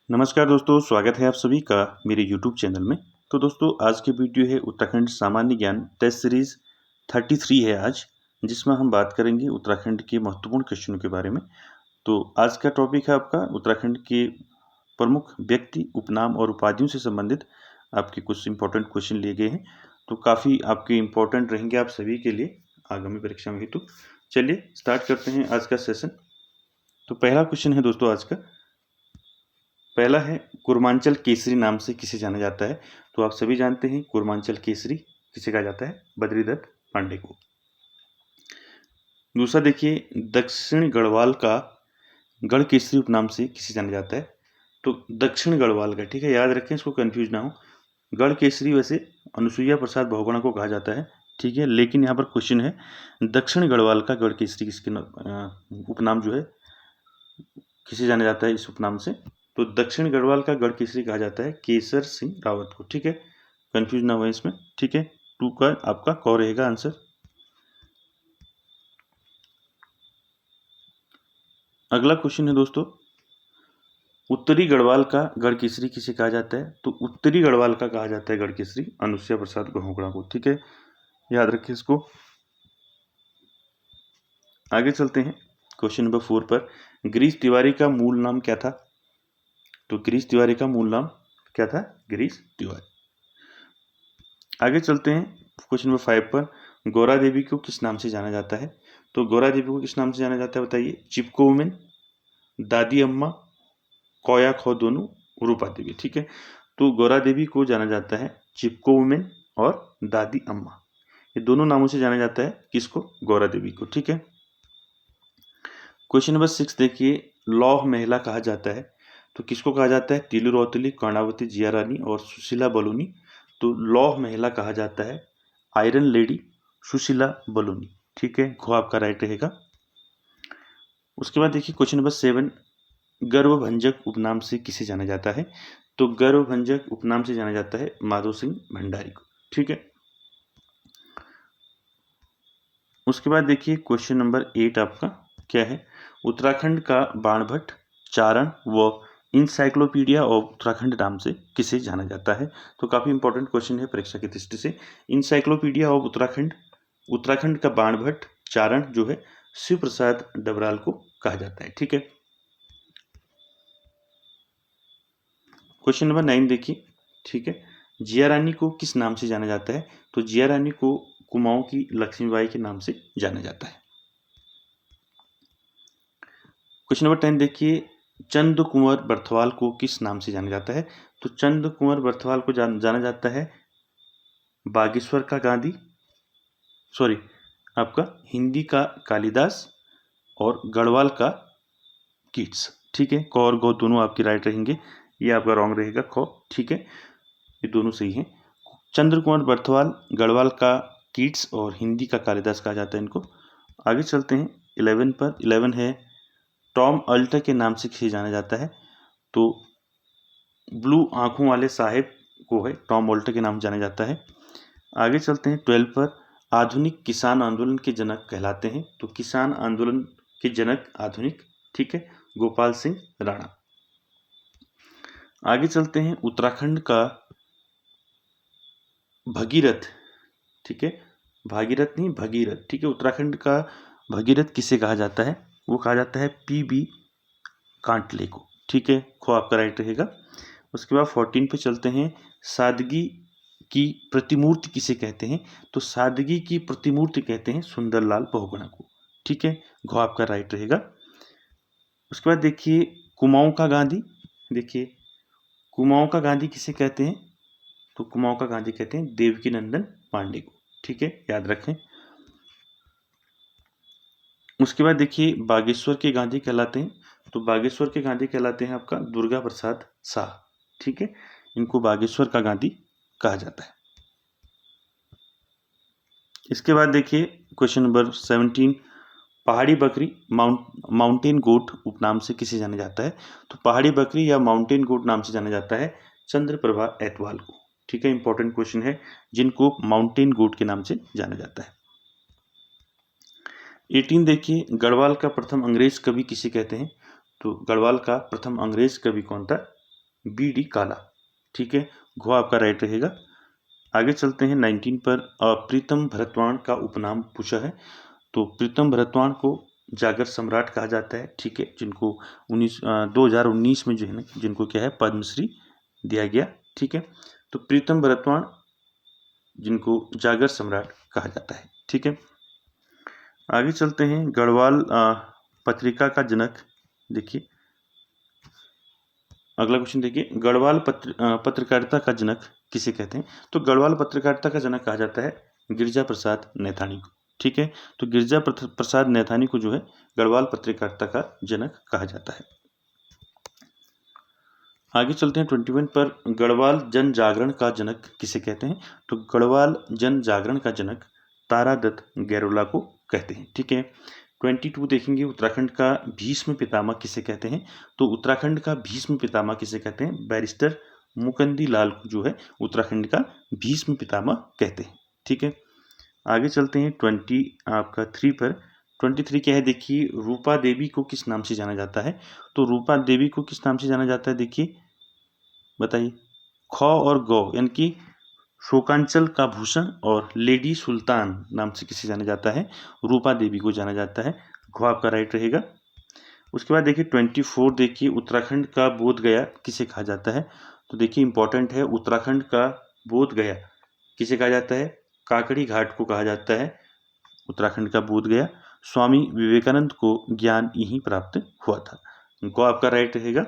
नमस्कार दोस्तों, स्वागत है आप सभी का मेरे यूट्यूब चैनल में। तो दोस्तों, आज की वीडियो है उत्तराखंड सामान्य ज्ञान टेस्ट सीरीज़ 33 है आज, जिसमें हम बात करेंगे उत्तराखंड के महत्वपूर्ण क्वेश्चनों के बारे में। तो आज का टॉपिक है आपका उत्तराखंड के प्रमुख व्यक्ति, उपनाम और उपाधियों से संबंधित आपके कुछ इंपॉर्टेंट क्वेश्चन लिए गए हैं। तो काफ़ी आपके इम्पोर्टेंट रहेंगे आप सभी के लिए आगामी परीक्षा में हेतु। चलिए स्टार्ट करते हैं आज का सेशन। तो पहला क्वेश्चन है दोस्तों आज का, पहला है कुर्मांचल केसरी नाम से किसे जाना जाता है। तो आप सभी जानते हैं कुर्मांचल केसरी किसे कहा जाता है, बद्रीदत्त पांडे को। दूसरा देखिए, दक्षिण गढ़वाल का गढ़ केसरी उपनाम से किसे जाना जाता है। तो दक्षिण गढ़वाल का, ठीक है, याद रखें, इसको कंफ्यूज ना हो। गढ़ केसरी वैसे अनुसुईया प्रसाद बहुगुणा को कहा जाता है, ठीक है, लेकिन यहाँ पर क्वेश्चन है दक्षिण गढ़वाल का गढ़ केसरी किसके उपनाम जो है किसे जाना जाता है इस उपनाम से। तो दक्षिण गढ़वाल का गढ़ केसरी कहा जाता है केसर सिंह रावत को, ठीक है, कंफ्यूज ना हो इसमें, ठीक है। 2 का आपका क रहेगा आंसर। अगला क्वेश्चन है दोस्तों, उत्तरी गढ़वाल का गढ़ केसरी किसे कहा जाता है। तो उत्तरी गढ़वाल का कहा जाता है गढ़ केसरी अनुसुईया प्रसाद बहुगुणा को, ठीक है, याद रखिए इसको। आगे चलते हैं क्वेश्चन नंबर 4 पर, गिरीश तिवारी का मूल नाम क्या था। तो गिरीश तिवारी का मूल नाम क्या था, गिरीश तिवारी। आगे चलते हैं क्वेश्चन नंबर 5 पर, गौरा देवी को किस नाम से जाना जाता है। तो गौरा देवी को किस नाम से जाना जाता है बताइए, चिपको वुमेन, दादी अम्मा, कोया खो दोनों, रूपा देवी, ठीक है। तो गौरा देवी को जाना जाता है चिपको वुमेन और दादी अम्मा, ये दोनों नामों से जाना जाता है किसको, गौरा देवी को, ठीक है। क्वेश्चन नंबर 6 देखिए, लौह महिला कहा जाता है। तो किसको कहा जाता है, तीलू रौतेली, कर्णावती जिया रानी और सुशीला बलूनी। तो लौह महिला कहा जाता है आयरन लेडी सुशीला बलूनी, ठीक है, घो आपका राइट रहेगा। उसके बाद देखिए क्वेश्चन नंबर 7, गर्वभंजक उपनाम से किसे जाना जाता है। तो गर्वभंजक उपनाम से जाना जाता है माधो सिंह भंडारी को, ठीक है। उसके बाद देखिए क्वेश्चन नंबर 8 आपका क्या है, उत्तराखंड का बाणभट्ट चारण व इंसाइक्लोपीडिया ऑफ उत्तराखंड नाम से किसे जाना जाता है। तो काफ़ी इंपॉर्टेंट क्वेश्चन है परीक्षा की दृष्टि से। इंसाइक्लोपीडिया ऑफ उत्तराखंड, उत्तराखंड का बाणभट्ट चारण जो है शिव प्रसाद डबराल को कहा जाता है, ठीक है। क्वेश्चन नंबर 9 देखिए, ठीक है, जिया रानी को किस नाम से जाना जाता है। तो जिया रानी को कुमाऊं की लक्ष्मीबाई के नाम से जाना जाता है। क्वेश्चन नंबर 10 देखिए, चंद्र कुंवर बर्थवाल को किस नाम से जाना जाता है। तो चंद्र कुंवर बर्थवाल को जाना जाता है बागेश्वर का गांधी, सॉरी आपका हिंदी का कालिदास और गढ़वाल का कीट्स, ठीक है, क और गौ दोनों आपके राइट रहेंगे, ये आपका रॉन्ग रहेगा ख, ठीक है, ये दोनों सही हैं। चंद्र कुंवर बर्थवाल, गढ़वाल का कीट्स और हिंदी का कालिदास कहा जाता है इनको। आगे चलते हैं 11 पर, 11 है टॉम अल्टर के नाम से किसे जाना जाता है। तो ब्लू आंखों वाले साहेब को है टॉम अल्टर के नाम जाना जाता है। आगे चलते हैं 12 पर, आधुनिक किसान आंदोलन के जनक कहलाते हैं। तो किसान आंदोलन के जनक आधुनिक, ठीक है, गोपाल सिंह राणा। आगे चलते हैं उत्तराखंड का भगीरथ, ठीक है, भागीरथ नहीं भगीरथ, ठीक है, उत्तराखंड का भगीरथ किसे कहा जाता है, वो कहा जाता है पीबी कांटले को, ठीक है, खो आपका राइट रहेगा। उसके बाद 14 पे चलते हैं, सादगी की प्रतिमूर्ति किसे कहते हैं। तो सादगी की प्रतिमूर्ति कहते हैं सुंदरलाल बहुगुणा को, ठीक है, घो आपका राइट रहेगा। उसके बाद देखिए कुमाऊं का गांधी, देखिए कुमाऊं का गांधी किसे कहते हैं। तो कुमाऊं का गांधी कहते हैं देवकी नंदन पांडे को, ठीक है, याद रखें। उसके बाद देखिए बागेश्वर के गांधी कहलाते हैं। तो बागेश्वर के गांधी कहलाते हैं आपका दुर्गा प्रसाद शाह, ठीक है, इनको बागेश्वर का गांधी कहा जाता है। इसके बाद देखिए क्वेश्चन नंबर 17, पहाड़ी बकरी माउंटेन गोट उपनाम से किसे जाना जाता है। तो पहाड़ी बकरी या माउंटेन गोट नाम से जाना जाता है चंद्रप्रभा एतवाल को, ठीक है, इंपॉर्टेंट क्वेश्चन है, जिनको माउंटेन गोट के नाम से जाना जाता है। 18 देखिए, गढ़वाल का प्रथम अंग्रेज कवि किसे कहते हैं। तो गढ़वाल का प्रथम अंग्रेज कवि कौन था, BD काला, ठीक है, घ आपका राइट रहेगा। आगे चलते हैं 19 पर। प्रीतम भरतवाण का उपनाम पूछा है, तो प्रीतम भरतवाण को जागर सम्राट कहा जाता है, ठीक है, जिनको 2019 में जो है ना, जिनको क्या है पद्मश्री दिया गया, ठीक है। तो प्रीतम भरतवाण जिनको जागर सम्राट कहा जाता है, ठीक है। आगे चलते हैं। गढ़वाल पत्रिका का जनक, देखिए अगला क्वेश्चन देखिए, गढ़वाल पत्रकारिता का जनक किसे कहते हैं? तो गढ़वाल पत्रकारिता का जनक कहा जाता है गिरिजा प्रसाद नैथानी को, ठीक है। तो गिरिजा प्रसाद नैथानी को जो है गढ़वाल पत्रकारिता का जनक कहा जाता है। आगे चलते हैं 21 पर। गढ़वाल जन जागरण का जनक किसे कहते हैं? तो गढ़वाल जन जागरण का जनक तारादत्त गैरोला को कहते हैं, ठीक है। 22 देखेंगे, उत्तराखंड का भीष्म पितामह किसे कहते हैं? तो उत्तराखंड का भीष्म पितामह किसे कहते हैं? बैरिस्टर मुकुंदी लाल को जो है उत्तराखंड का भीष्म पितामह कहते हैं, ठीक है। आगे चलते हैं 23 पर। 23 क्या है देखिए, रूपा देवी को किस नाम से जाना जाता है? तो रूपा देवी को किस नाम से जाना जाता है, देखिए बताइए। ख और गौ यानी कि शोकांचल का भूषण और लेडी सुल्तान नाम से किसे जाना जाता है? रूपा देवी को जाना जाता है, घ आपका राइट रहेगा। उसके बाद देखिए 24 देखिए, उत्तराखंड का बोध गया किसे कहा जाता है? तो देखिए इंपॉर्टेंट है, उत्तराखंड का बोध गया किसे कहा जाता है? काकड़ी घाट को कहा जाता है उत्तराखंड का बोध गया। स्वामी विवेकानंद को ज्ञान यहीं प्राप्त हुआ था, को आपका राइट रहेगा।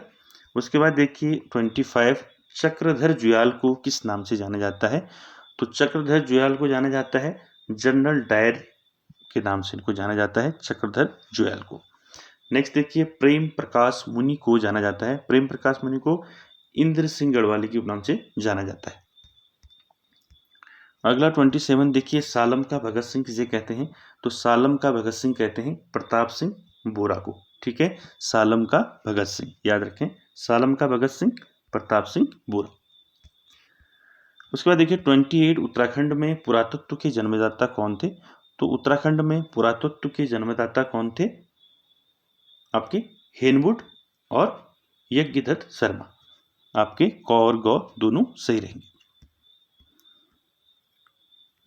उसके बाद देखिए 25, चक्रधर जुयाल को किस नाम से जाना जाता है? तो चक्रधर जुयाल को जाना जाता है जनरल डायर के नाम से इनको जाना जाता है, चक्रधर जुयाल को। नेक्स्ट देखिए, प्रेम प्रकाश मुनि को जाना जाता है, प्रेम प्रकाश मुनि को इंद्र सिंह गढ़वाली के नाम से जाना जाता है। अगला 27 देखिए, सालम का भगत सिंह किसे कहते हैं? तो सालम का भगत सिंह कहते हैं प्रताप सिंह बोरा को, ठीक है। सालम का भगत सिंह याद रखें, सालम का भगत सिंह प्रताप सिंह बोरा। उसके बाद देखिए 28, उत्तराखंड में पुरातत्व के जन्मदाता कौन थे? तो उत्तराखंड में पुरातत्व के जन्मदाता कौन थे? आपके हेनवुड और यज्ञदत्त शर्मा, आपके क और ग दोनों सही रहेंगे।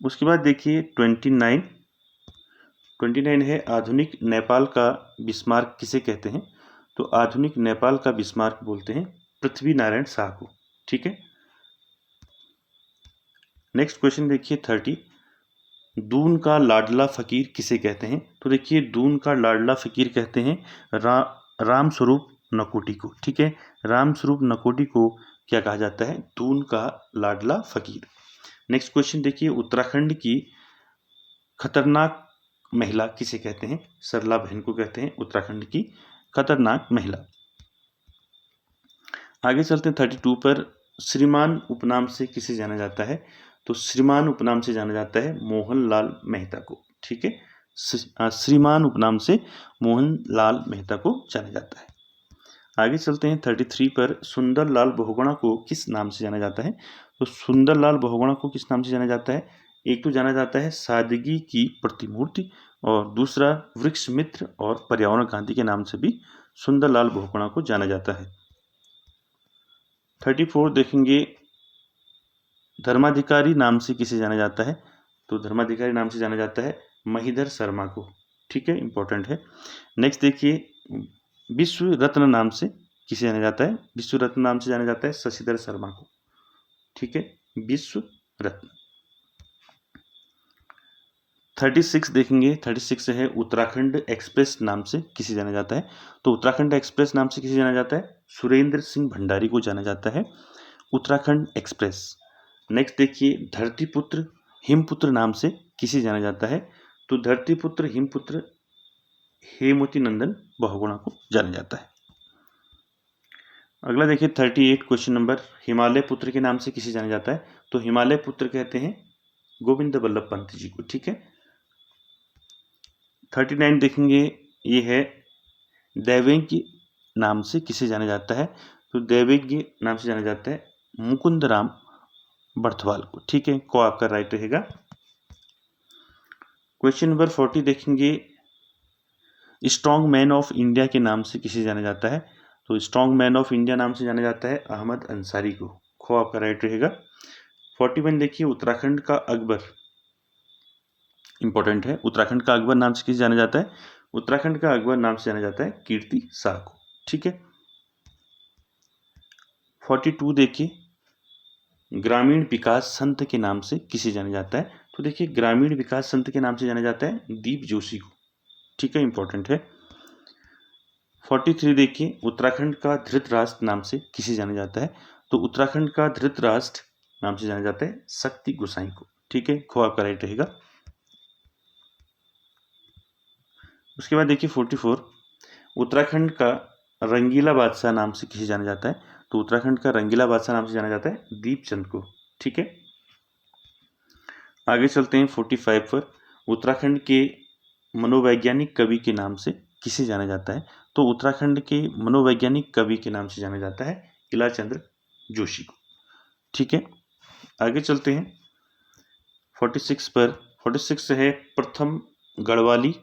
उसके बाद देखिए 29 है, आधुनिक नेपाल का बिस्मार्क किसे कहते हैं? तो आधुनिक नेपाल का बिस्मार्क बोलते हैं पृथ्वी नारायण शाह को, ठीक है। नेक्स्ट क्वेश्चन देखिए 30, दून का लाडला फकीर किसे कहते हैं? तो देखिए दून का लाडला फकीर कहते हैं राम स्वरूप नकोटी को, ठीक है। राम स्वरूप नकोटी को क्या कहा जाता है? दून का लाडला फकीर। नेक्स्ट क्वेश्चन देखिए, उत्तराखंड की खतरनाक महिला किसे कहते हैं? सरला बहन को कहते हैं उत्तराखंड की खतरनाक महिला। आगे चलते हैं 32 पर। श्रीमान उपनाम से किसे जाना जाता है? तो श्रीमान उपनाम से जाना जाता है मोहनलाल मेहता को, ठीक है। श्रीमान उपनाम से मोहनलाल मेहता को जाना जाता है। आगे चलते हैं 33 पर। सुंदरलाल बहुगुणा को किस नाम से जाना जाता है? तो सुंदरलाल बहुगुणा को किस नाम से जाना जाता है? एक तो जाना जाता है सादगी की प्रतिमूर्ति, और दूसरा वृक्ष मित्र और पर्यावरण गांधी के नाम से भी सुंदरलाल बहुगुणा को जाना जाता है। 34 देखेंगे, धर्माधिकारी नाम से किसे जाना जाता है? तो धर्माधिकारी नाम से जाना जाता है महीधर शर्मा को, ठीक है, इंपॉर्टेंट है। नेक्स्ट देखिए, विश्व रत्न नाम से किसे जाना जाता है? विश्व रत्न नाम से जाना जाता है शशिधर शर्मा को, ठीक है, विश्व रत्न। 36 देखेंगे, 36 है, उत्तराखंड एक्सप्रेस नाम से किसे जाना जाता है? तो उत्तराखंड एक्सप्रेस नाम से किसे जाना जाता है? सुरेंद्र सिंह भंडारी को जाना जाता है उत्तराखंड एक्सप्रेस। नेक्स्ट देखिए, धरतीपुत्र हिमपुत्र नाम से किसे जाना जाता है? तो धरतीपुत्र हिमपुत्र हेमवती नंदन बहुगुणा को जाना जाता है। अगला देखिए 38 क्वेश्चन नंबर, हिमालय पुत्र के नाम से किसे जाना जाता है? तो हिमालय पुत्र कहते हैं गोविंद वल्लभ पंत जी को, ठीक है। 39 देखेंगे, ये है दैवेज्ञ नाम से किसे जाना जाता है? तो दैवेज्ञ नाम से जाना जाता है मुकुंद राम बर्थवाल को, ठीक है, को आपका राइट रहेगा। क्वेश्चन नंबर 40 देखेंगे, स्ट्रॉन्ग मैन ऑफ इंडिया के नाम से किसे जाना जाता है? तो स्ट्रॉन्ग मैन ऑफ इंडिया नाम से जाना जाता है अहमद अंसारी को। खो आपका राइट रहेगा। 41 देखिए, उत्तराखंड का अकबर, इंपॉर्टेंट है। उत्तराखंड का अकबर नाम से किसे जाना जाता है? उत्तराखंड का अकबर नाम से जाना जाता है कीर्ति शाह को। ठीक है। 42 देखिए, ग्रामीण विकास संत के नाम से किसे जाना जाता है? तो देखिए, ग्रामीण विकास संत के नाम से जाना जाता है दीप जोशी को। ठीक है, इंपॉर्टेंट है। 43 देखिए, उत्तराखंड का धृतराष्ट्र नाम से किसे जाना जाता है? तो उत्तराखंड का धृतराष्ट्र नाम से जाना जाता है शक्ति गोसाई को। ठीक है, खो आपका राइट रहेगा। उसके बाद देखिए 44, उत्तराखंड का रंगीला बादशाह नाम से किसे जाना जाता है? तो उत्तराखंड का रंगीला बादशाह नाम से जाना जाता है दीपचंद को। ठीक है, आगे चलते हैं 45 पर। उत्तराखंड के मनोवैज्ञानिक कवि के नाम से किसे जाना जाता है? तो उत्तराखंड के मनोवैज्ञानिक कवि के नाम से जाना जाता है इलाचंद्र जोशी को। ठीक है, आगे चलते हैं 46 पर। 46 है, प्रथम गढ़वाली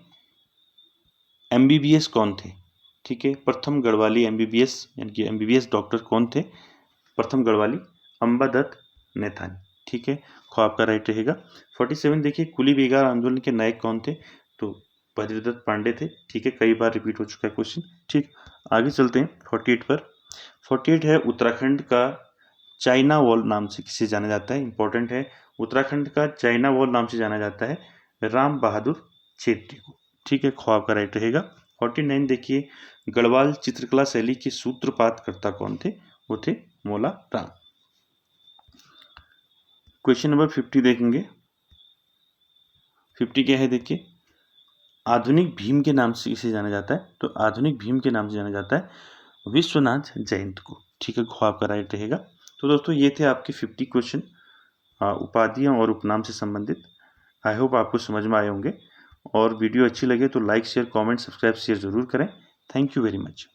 MBBS कौन थे? ठीक है, प्रथम गढ़वाली MBBS यानी कि MBBS डॉक्टर कौन थे? प्रथम गढ़वाली अंबादत्त नेथानी। ठीक है, खो आपका राइट रहेगा। 47 देखिए, कुली बेगार आंदोलन के नायक कौन थे? तो बद्रीदत्त पांडे थे। ठीक है, कई बार रिपीट हो चुका है क्वेश्चन। ठीक, आगे चलते हैं 48 पर। 48 है, उत्तराखंड का चाइना वॉल नाम से किसे जाना जाता है? इंपॉर्टेंट है, उत्तराखंड का चाइना वॉल नाम से जाना जाता है राम बहादुर छेत्री को। ठीक है, खो आपका राइट रहेगा। 49 देखिए, गढ़वाल चित्रकला शैली के सूत्रपातकर्ता कौन थे? वो थे मोला राम। क्वेश्चन नंबर 50 देखेंगे। 50 क्या है देखिए, आधुनिक भीम के नाम से इसे जाना जाता है? तो आधुनिक भीम के नाम से जाना जाता है विश्वनाथ जयंत को। ठीक है, खो आपका राइट रहेगा। तो दोस्तों, ये थे आपके 50 क्वेश्चन उपाधियों और उपनाम से संबंधित। आई होप आपको समझ में आए होंगे, और वीडियो अच्छी लगे तो like share comment subscribe share जरूर करें। Thank you very much.